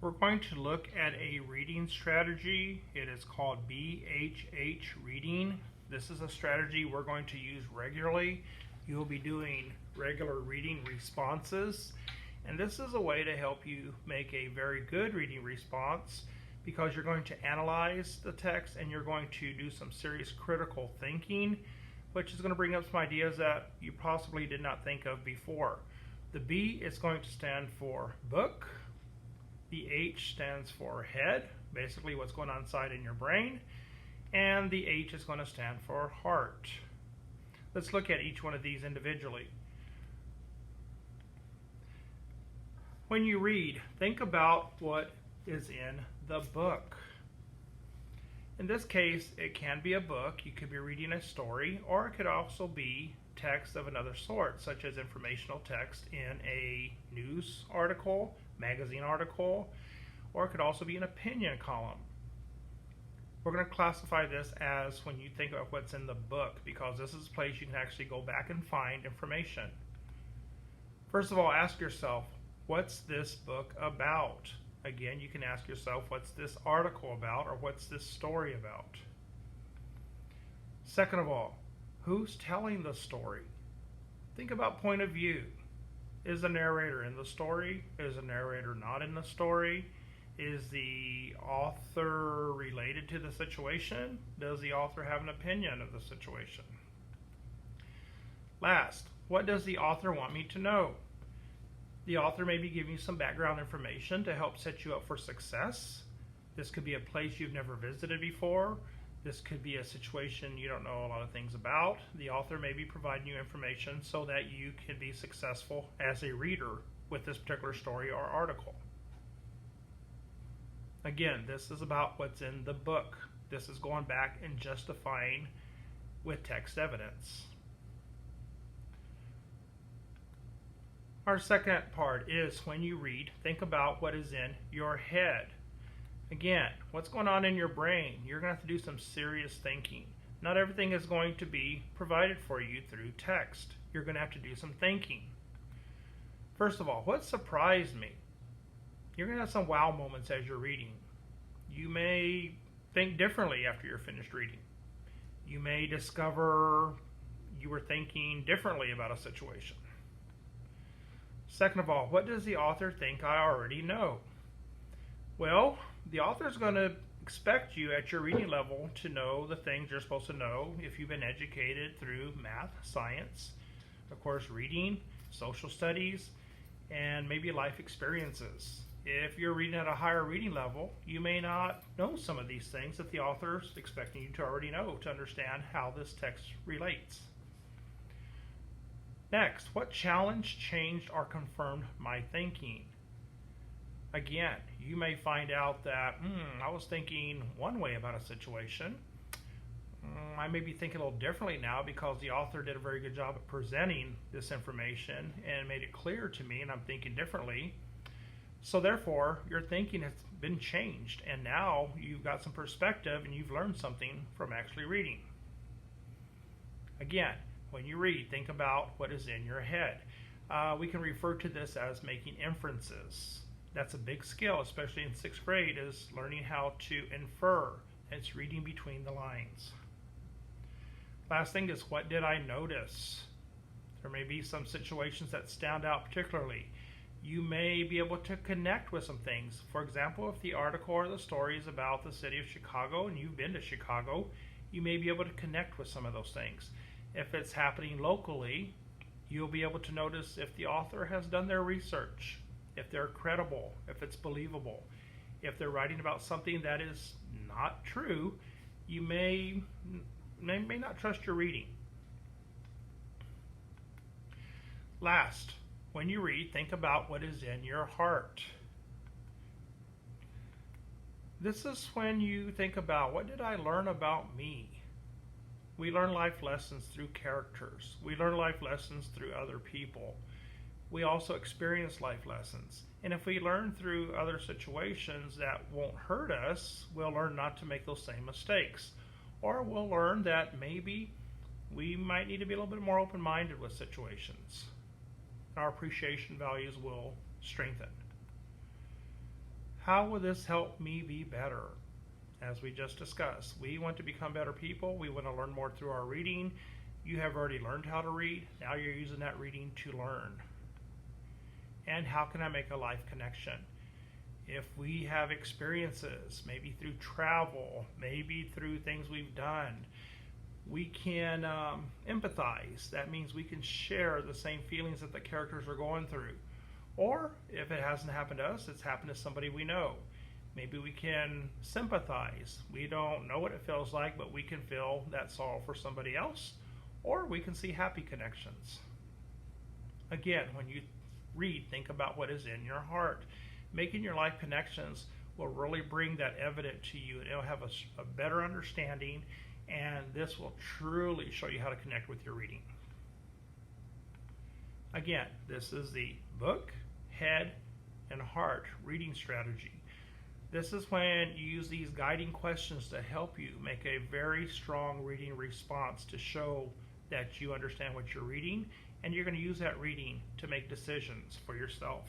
We're going to look at a reading strategy. It is called BHH Reading. This is a strategy we're going to use regularly. You'll be doing regular reading responses, and this is a way to help you make a very good reading response because you're going to analyze the text and you're going to do some serious critical thinking, which is going to bring up some ideas that you possibly did not think of before. The B is going to stand for book. The H stands for head, basically what's going on inside in your brain. And the H is going to stand for heart. Let's look at each one of these individually. When you read, think about what is in the book. In this case, it can be a book. You could be reading a story, or it could also be text of another sort, such as informational text in a news article, magazine article, or it could also be an opinion column. We're going to classify this as when you think of what's in the book, because this is a place you can actually go back and find information. First of all, ask yourself, what's this book about? Again, you can ask yourself, what's this article about, or what's this story about? Second of all, who's telling the story? Think about point of view. Is the narrator in the story? Is the narrator not in the story? Is the author related to the situation? Does the author have an opinion of the situation? Last, what does the author want me to know? The author may be giving you some background information to help set you up for success. This could be a place you've never visited before. This could be a situation you don't know a lot of things about. The author may be providing you information so that you can be successful as a reader with this particular story or article. Again, this is about what's in the book. This is going back and justifying with text evidence. Our second part is when you read, think about what is in your head. Again, what's going on in your brain? You're going to have to do some serious thinking. Not everything is going to be provided for you through text. You're going to have to do some thinking. First of all, what surprised me? You're going to have some wow moments as you're reading. You may think differently after you're finished reading. You may discover you were thinking differently about a situation. Second of all, what does the author think I already know? Well, the author is going to expect you at your reading level to know the things you're supposed to know if you've been educated through math, science, of course reading, social studies, and maybe life experiences. If you're reading at a higher reading level, you may not know some of these things that the author is expecting you to already know to understand how this text relates. Next, what challenge, changed, or confirmed my thinking? Again, you may find out that, I was thinking one way about a situation. I may be thinking a little differently now because the author did a very good job of presenting this information and made it clear to me, and I'm thinking differently. So therefore, your thinking has been changed, and now you've got some perspective and you've learned something from actually reading. Again, when you read, think about what is in your head. We can refer to this as making inferences. That's a big skill, especially in 6th grade, is learning how to infer. It's reading between the lines. Last thing is, what did I notice? There may be some situations that stand out particularly. You may be able to connect with some things. For example, if the article or the story is about the city of Chicago and you've been to Chicago, you may be able to connect with some of those things. If it's happening locally, you'll be able to notice if the author has done their research, if they're credible, if it's believable. If they're writing about something that is not true, you may not trust your reading. Last, when you read, think about what is in your heart. This is when you think about, what did I learn about me? We learn life lessons through characters. We learn life lessons through other people. We also experience life lessons. And if we learn through other situations that won't hurt us, we'll learn not to make those same mistakes. Or we'll learn that maybe we might need to be a little bit more open-minded with situations. Our appreciation values will strengthen. How will this help me be better? As we just discussed, we want to become better people. We want to learn more through our reading. You have already learned how to read. Now you're using that reading to learn. And how can I make a life connection? If we have experiences, maybe through travel, maybe through things we've done, we can empathize. That means we can share the same feelings that the characters are going through. Or if it hasn't happened to us, it's happened to somebody we know. Maybe we can sympathize. We don't know what it feels like, but we can feel that sorrow for somebody else. Or we can see happy connections. Again, when you read, think about what is in your heart. Making your life connections will really bring that evidence to you, and it'll have a better understanding, and this will truly show you how to connect with your reading. Again, this is the book, head, and heart reading strategy. This is when you use these guiding questions to help you make a very strong reading response to show that you understand what you're reading, and you're going to use that reading to make decisions for yourself.